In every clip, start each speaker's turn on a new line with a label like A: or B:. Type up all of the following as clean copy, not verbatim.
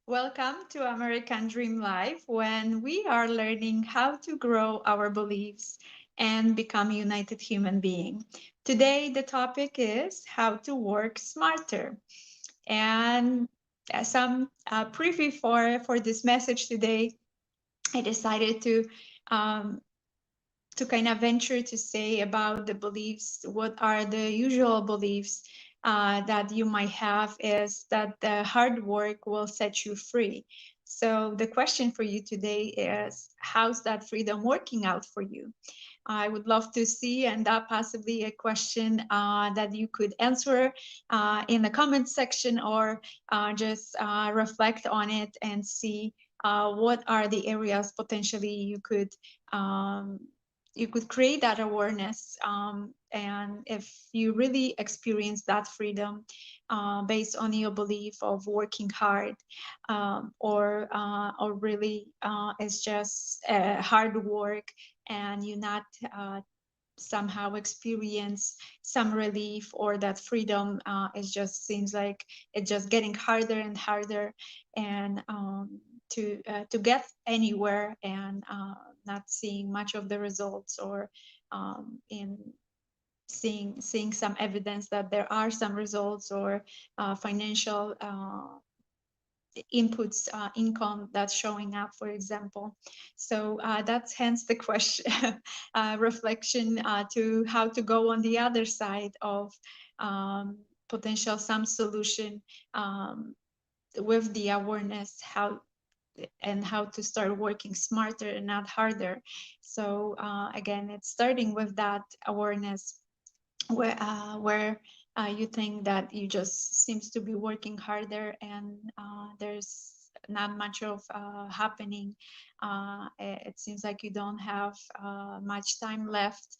A: Welcome to American Dream Life, when we are learning how to grow our beliefs and become united human being. Today, the topic is how to work smarter. And as some preview for this message today, I decided um, to kind of venture to say about the beliefs. What are the usual beliefs that you might have is that the hard work will set you free. So the question for you today is, how's that freedom working out for you? I would love to see, and that possibly a question that you could answer in the comment section, or just reflect on it and see what are the areas potentially um, you could create that awareness, and if you really experience that freedom based on your belief of working hard, or really it's just hard work, and you not somehow experience some relief, or that freedom it just seems like it's just getting harder and harder, and to get anywhere, and not seeing much of the results, or in seeing some evidence that there are some results, or financial inputs, income that's showing up, for example. So that's hence the question, reflection to how to go on the other side of potential some solution, with the awareness how to start working smarter and not harder. So again, it's starting with that awareness, where you think that you just seems to be working harder, and there's not much of happening. It seems like you don't have much time left.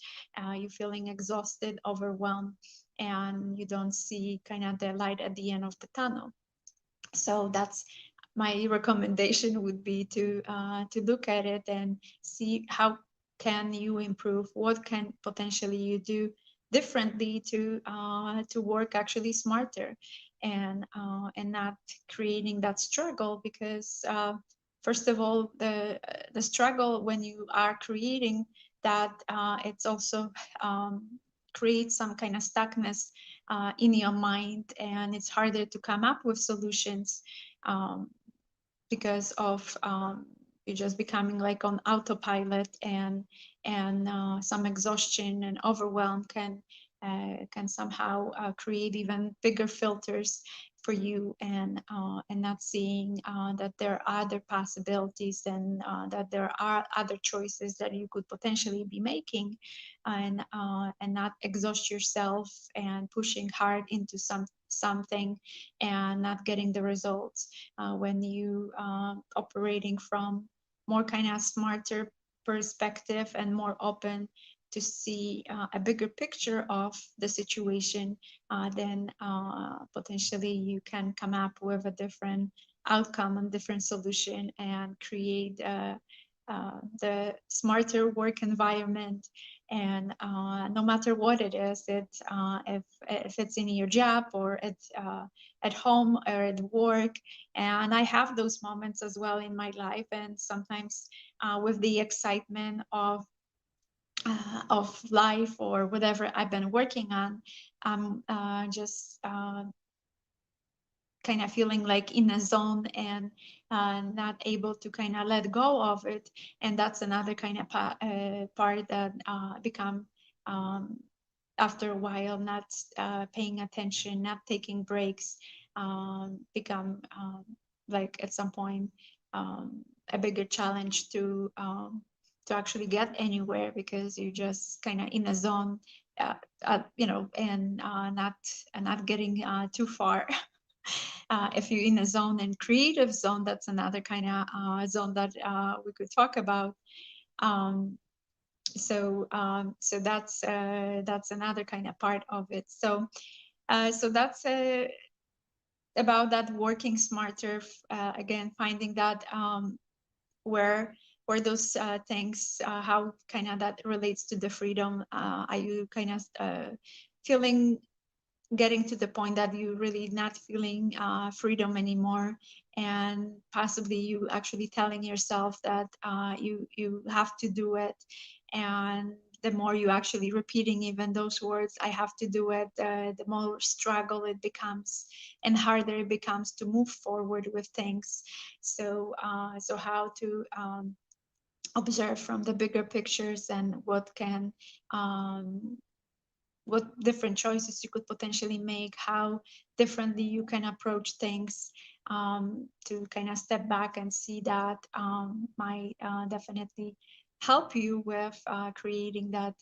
A: You're feeling exhausted, overwhelmed, and you don't see kind of the light at the end of the tunnel. So that's my recommendation, would be to look at it and see how can you improve, what can potentially you do differently to work actually smarter, and not creating that struggle, because first of all, the struggle when you are creating that, it's also creates some kind of stuckness in your mind, and it's harder to come up with solutions, um, because of you're just becoming like on autopilot, and some exhaustion and overwhelm can somehow create even bigger filters for you, and not seeing that there are other possibilities, and that there are other choices that you could potentially be making, and not exhaust yourself and pushing hard into something and not getting the results, when you operating from more kind of smarter perspective, and more open to see a bigger picture of the situation, then potentially you can come up with a different outcome and different solution, and create the smarter work environment. And no matter what it is, if it's in your job, or it's at home, or at work. And I have those moments as well in my life, and sometimes with the excitement of life, or whatever I've been working on, I'm just kind of feeling like in a zone, and not able to kind of let go of it. And that's another kind of part that become, um, after a while, not paying attention, not taking breaks, become like at some point um, a bigger challenge to actually get anywhere, because you're just kind of in a zone, and not getting too far. If you're in a zone and creative zone, that's another kind of zone that we could talk about. Um, so that's another kind of part of it. So that's about that working smarter. Again, finding that where where those things, how kind of that relates to the freedom. Are you kind of feeling getting to the point that you really not feeling freedom anymore, and possibly you actually telling yourself that you have to do it, and the more you actually repeating even those words, I have to do it, the more struggle it becomes and harder it becomes to move forward with things. So so how to observe from the bigger pictures and um, what different choices you could potentially make, how differently you can approach things, to kind of step back and see that might definitely help you with creating that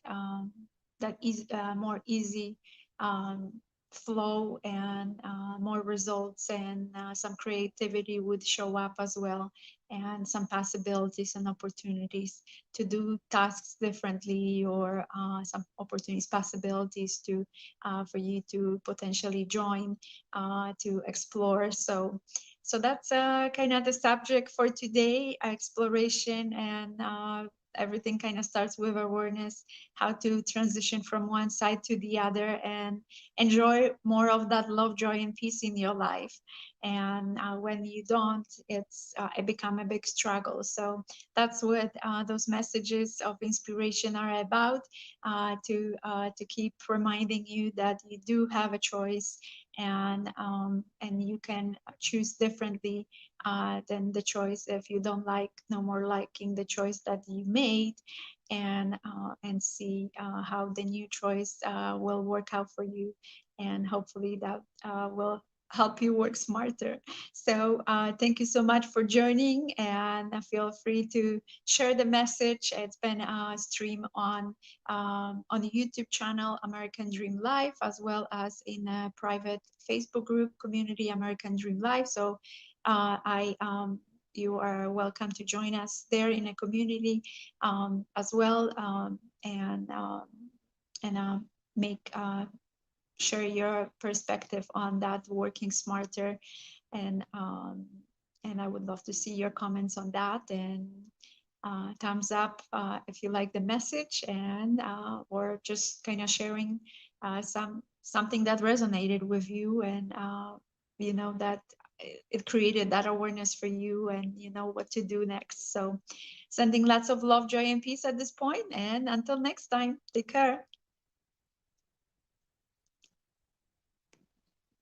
A: that is more easy um, flow, and more results, and some creativity would show up as well, and some possibilities and opportunities to do tasks differently, or some opportunities, possibilities to for you to potentially join, to explore. So so that's kind of the subject for today, exploration, and everything kind of starts with awareness, how to transition from one side to the other and enjoy more of that love, joy, and peace in your life. And when you don't, it become a big struggle. So that's what those messages of inspiration are about, to keep reminding you that you do have a choice, and you can choose differently than the choice if you don't like, no more liking the choice that you made, and see how the new choice will work out for you, and hopefully that will help you work smarter. So thank you so much for joining, and feel free to share the message. It's been a stream on the YouTube channel American Dream Life, as well as in a private Facebook group community American Dream Life. So I you are welcome to join us there in a community as well, and make share your perspective on that working smarter, and and I would love to see your comments on that, and thumbs up if you like the message, and or just kind of sharing something that resonated with you, and you know that it created that awareness for you, and you know what to do next. So sending lots of love, joy, and peace at this point, and until next time, take care.